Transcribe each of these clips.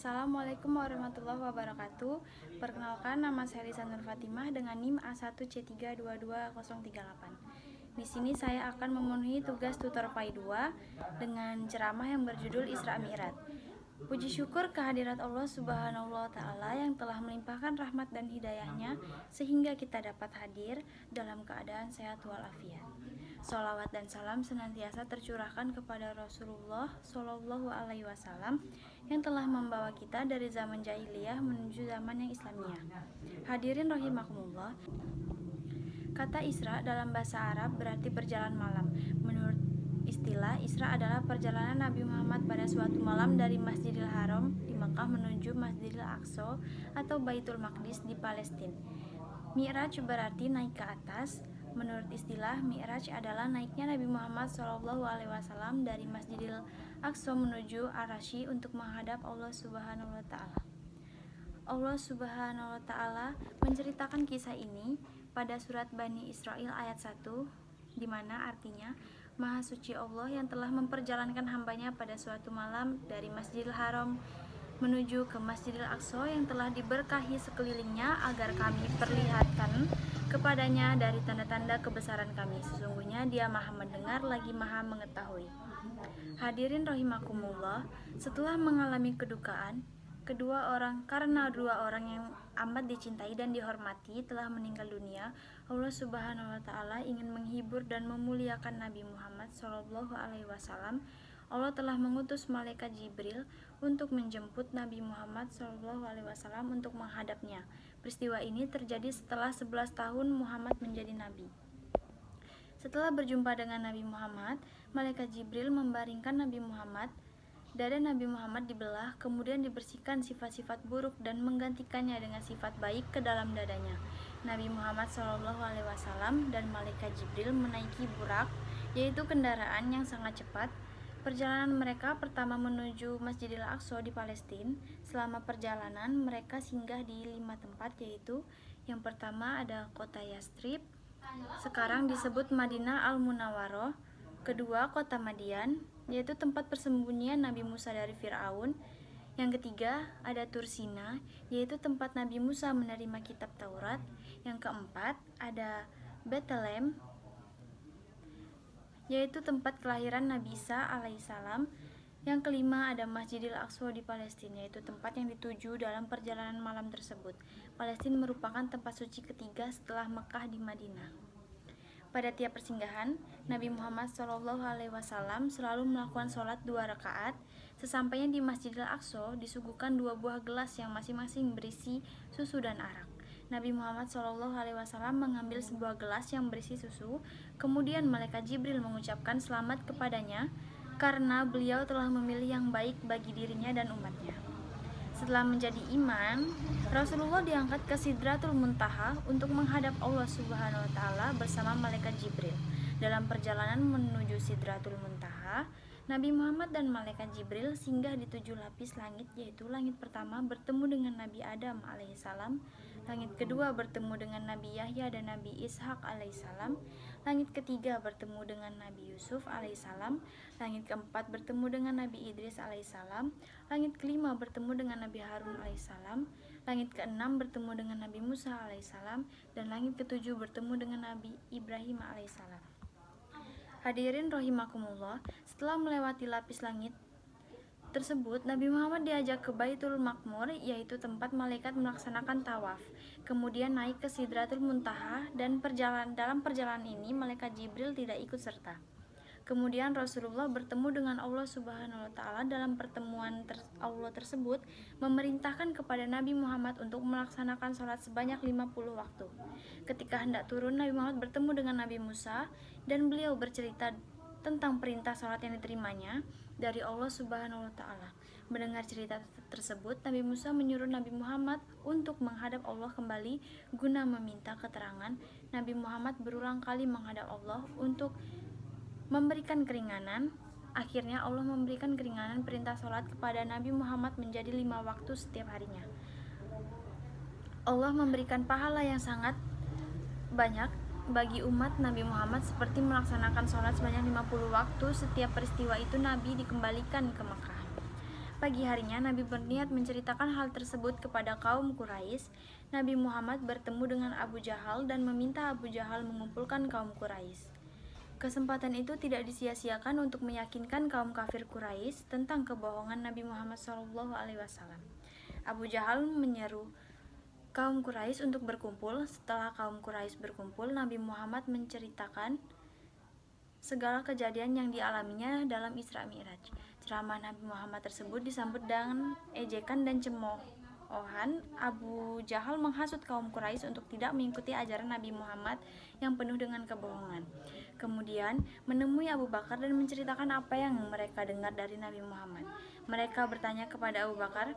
Assalamualaikum warahmatullahi wabarakatuh. Perkenalkan, nama saya Lisa Nur Fatimah dengan NIM A1C322038. Di sini saya akan memenuhi tugas tutor PAI 2 dengan ceramah yang berjudul Isra Mi'raj. Puji syukur kehadirat Allah Subhanahu wa Ta'ala yang telah melimpahkan rahmat dan hidayahnya sehingga kita dapat hadir dalam keadaan sehat walafiat. Sholawat dan salam senantiasa tercurahkan kepada Rasulullah Shallallahu Alaihi Wasallam yang telah membawa kita dari zaman jahiliyah menuju zaman yang Islamiyah. Hadirin rahimakumullah. Kata Isra dalam bahasa Arab berarti berjalan malam. Menurut istilah, Isra adalah perjalanan Nabi Muhammad pada suatu malam dari Masjidil Haram di Makkah menuju Masjidil Aqsa atau Baitul Maqdis di Palestina. Mi'raj berarti naik ke atas. Menurut istilah, Mi'raj adalah naiknya Nabi Muhammad SAW dari Masjidil Aqsa menuju Ar-Rasy untuk menghadap Allah Subhanahu wa Ta'ala. Allah Subhanahu wa Ta'ala menceritakan kisah ini pada surat Bani Israil ayat 1, di mana artinya Maha Suci Allah yang telah memperjalankan hambanya pada suatu malam dari Masjidil Haram menuju ke Masjidil Aqsa yang telah diberkahi sekelilingnya agar kami perlihatkan kepadanya dari tanda-tanda kebesaran kami. Sesungguhnya Dia Maha mendengar lagi Maha mengetahui. Hadirin rahimakumullah, setelah mengalami kedukaan, karena dua orang yang amat dicintai dan dihormati telah meninggal dunia, Allah Subhanahu wa Ta'ala ingin menghibur dan memuliakan Nabi Muhammad Shallallahu Alaihi Wasallam. Allah telah mengutus malaikat Jibril untuk menjemput Nabi Muhammad Shallallahu Alaihi Wasallam untuk menghadapnya. Peristiwa ini terjadi setelah 11 tahun Muhammad menjadi nabi. Setelah berjumpa dengan Nabi Muhammad, malaikat Jibril membaringkan Nabi Muhammad. Dada Nabi Muhammad dibelah, kemudian dibersihkan sifat-sifat buruk dan menggantikannya dengan sifat baik ke dalam dadanya. Nabi Muhammad SAW dan malaikat Jibril menaiki burak, yaitu kendaraan yang sangat cepat. Perjalanan mereka pertama menuju Masjidil Aqsa di Palestina. Selama perjalanan mereka singgah di 5 tempat, yaitu yang pertama ada kota Yastrib, sekarang disebut Madinah Al-Munawwaroh. Kedua, kota Madian, yaitu tempat persembunyian Nabi Musa dari Fir'aun. Yang ketiga, ada Tursina, yaitu tempat Nabi Musa menerima kitab Taurat. Yang keempat, ada Bethlehem, yaitu tempat kelahiran Nabi Isa alaihissalam. Yang kelima, ada Masjidil Aqsa di Palestina, yaitu tempat yang dituju dalam perjalanan malam tersebut. Palestina merupakan tempat suci ketiga setelah Mekah di Madinah. Pada tiap persinggahan, Nabi Muhammad SAW selalu melakukan sholat 2 rakaat. Sesampainya di Masjidil Aqsa, disuguhkan 2 buah gelas yang masing-masing berisi susu dan arak. Nabi Muhammad SAW mengambil sebuah gelas yang berisi susu, kemudian malaikat Jibril mengucapkan selamat kepadanya karena beliau telah memilih yang baik bagi dirinya dan umatnya. Setelah menjadi imam, Rasulullah diangkat ke Sidratul Muntaha untuk menghadap Allah Subhanahu wa Ta'ala bersama malaikat Jibril. Dalam perjalanan menuju Sidratul Muntaha, Nabi Muhammad dan malaikat Jibril singgah di 7 lapis langit, yaitu langit pertama bertemu dengan Nabi Adam alaihissalam, langit kedua bertemu dengan Nabi Yahya dan Nabi Ishak alaihissalam, langit ketiga bertemu dengan Nabi Yusuf alaihissalam, langit keempat bertemu dengan Nabi Idris alaihissalam, langit kelima bertemu dengan Nabi Harun alaihissalam, langit keenam bertemu dengan Nabi Musa alaihissalam, dan langit ketujuh bertemu dengan Nabi Ibrahim alaihissalam. Hadirin rahimakumullah, setelah melewati lapis langit tersebut, Nabi Muhammad diajak ke Baitul Maqmur, yaitu tempat malaikat melaksanakan tawaf. Kemudian naik ke Sidratul Muntaha, dan dalam perjalanan ini malaikat Jibril tidak ikut serta. Kemudian Rasulullah bertemu dengan Allah Subhanahu wa Ta'ala. Dalam pertemuan Allah tersebut memerintahkan kepada Nabi Muhammad untuk melaksanakan sholat sebanyak 50 waktu. Ketika hendak turun, Nabi Muhammad bertemu dengan Nabi Musa dan beliau bercerita tentang perintah sholat yang diterimanya dari Allah Subhanahu wa Ta'ala. Mendengar cerita tersebut, Nabi Musa menyuruh Nabi Muhammad untuk menghadap Allah kembali guna meminta keterangan. Nabi Muhammad berulang kali menghadap Allah untuk memberikan keringanan. Akhirnya Allah memberikan keringanan perintah sholat kepada Nabi Muhammad menjadi 5 waktu setiap harinya. Allah memberikan pahala yang sangat banyak bagi umat Nabi Muhammad seperti melaksanakan sholat sebanyak 50 waktu. Setiap peristiwa itu Nabi dikembalikan ke Mekah. Pagi harinya Nabi berniat menceritakan hal tersebut kepada kaum Quraisy. Nabi Muhammad bertemu dengan Abu Jahal dan meminta Abu Jahal mengumpulkan kaum Quraisy. Kesempatan itu tidak disia-siakan untuk meyakinkan kaum kafir Quraisy tentang kebohongan Nabi Muhammad SAW. Abu Jahal menyeru kaum Quraisy untuk berkumpul. Setelah kaum Quraisy berkumpul, Nabi Muhammad menceritakan segala kejadian yang dialaminya dalam Isra Mi'raj. Ceramah Nabi Muhammad tersebut disambut dengan ejekan dan cemoohan. Abu Jahal menghasut kaum Quraisy untuk tidak mengikuti ajaran Nabi Muhammad yang penuh dengan kebohongan. Kemudian menemui Abu Bakar dan menceritakan apa yang mereka dengar dari Nabi Muhammad. Mereka bertanya kepada Abu Bakar,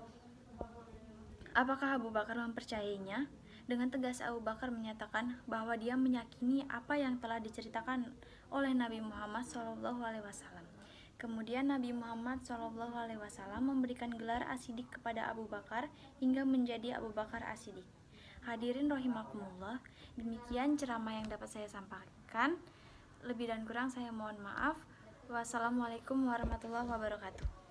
apakah Abu Bakar mempercayainya? Dengan tegas Abu Bakar menyatakan bahwa dia meyakini apa yang telah diceritakan oleh Nabi Muhammad SAW. Kemudian Nabi Muhammad SAW memberikan gelar As-Siddiq kepada Abu Bakar hingga menjadi Abu Bakar As-Siddiq. Hadirin rahimakumullah, demikian ceramah yang dapat saya sampaikan. Lebih dan kurang saya mohon maaf. Wassalamualaikum warahmatullahi wabarakatuh.